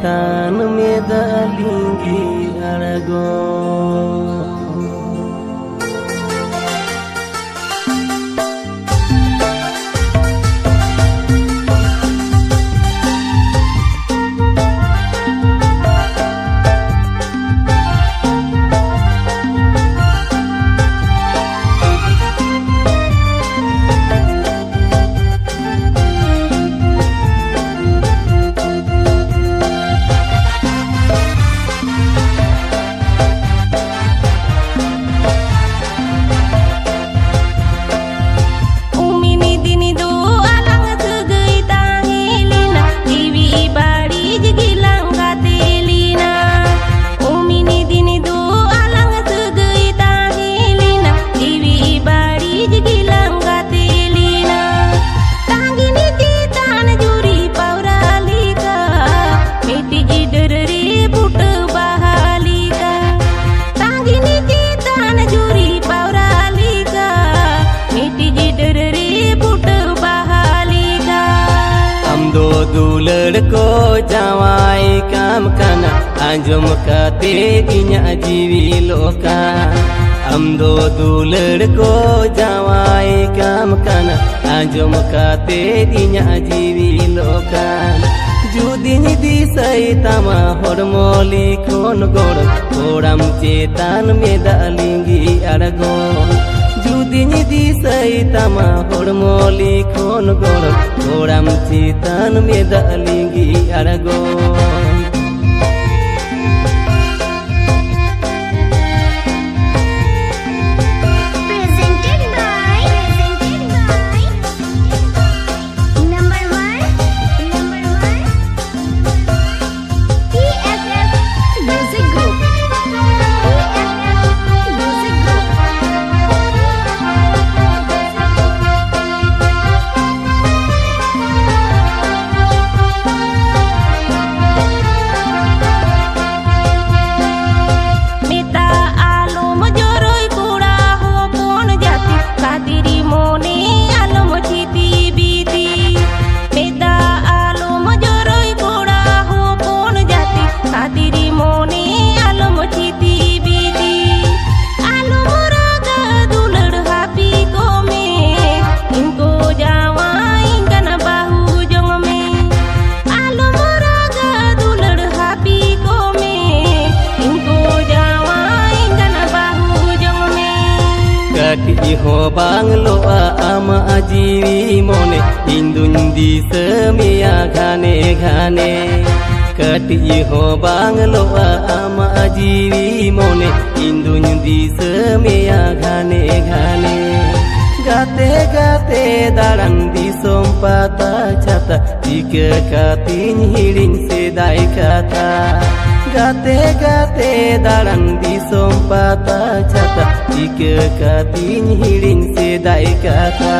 cetan meda linggi arago. Dular ko jawai kam kana anjum kate dinya jiwi loka. Amdo dular ko jawai kam kana anjum kate dinya jiwi loka. Judini disai tama hormoli kon gor koram cetan meda linggi arago. Judini disai tama hormoli kon gor koram cetan meda linggi arago. Iho banglo ama ajiwi mone indun di semia gane gane. Kati iho banglo ama ajiwi mone indun di semia gane gane. Gate gate daran di sompata chata jika katin hiring sedai kata. Gate gate daran di sompata chata jika katin hiring sedai kata.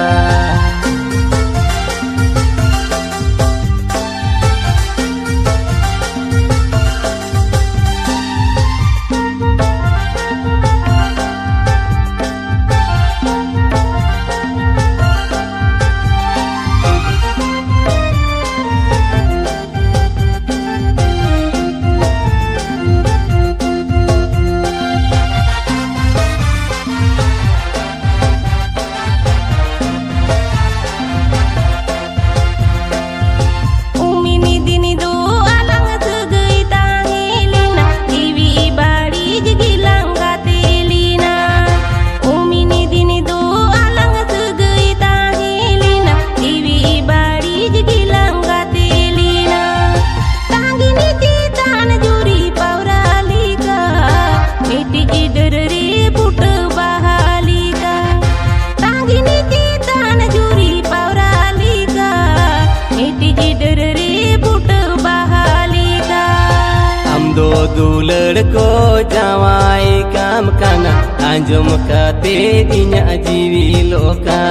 Dular ko jawai kam kana anjum kate dinya jiwi loka.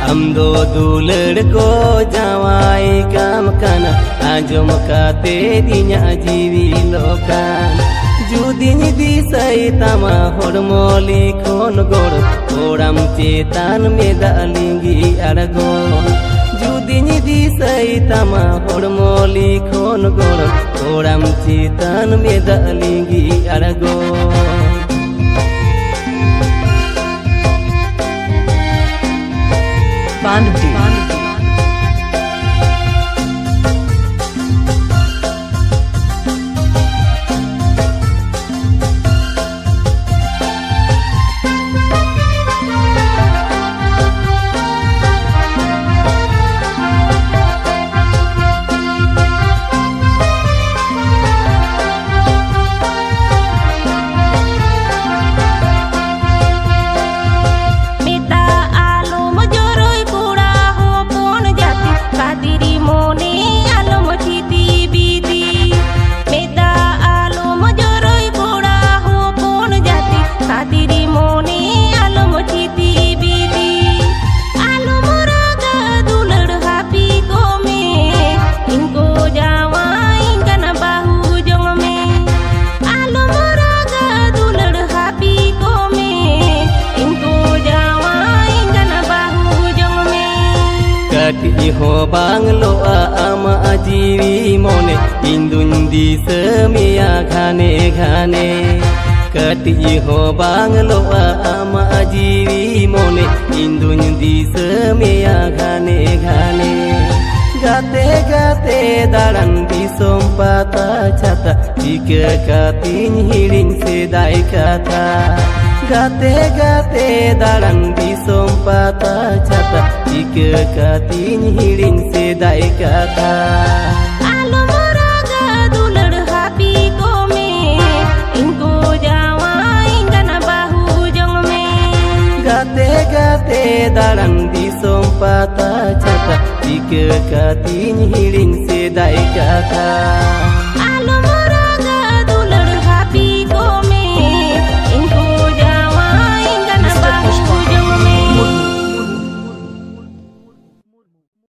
Amdo dular ko jawai kam kana anjum kate dinya jiwi loka. Judini disai tama hormoli kon gor koram cetan meda linggi arago. Judini disai tama hormoli khon goram koram citan meda linggi argo Panduti Iho banglo ama ajiwi mone indun di semia khane khane kati iho banglo ama ajiwi mone indun di semia khane khane gate gate daran di sompata chata jika katin hirin sedai kata gate gate daran di sompata chata jika katin hirin sedai kata alo moraga dulur happy kome inko jawa ingana bahu jong me gate gate daran di sompata chata jika katin hirin sedai kata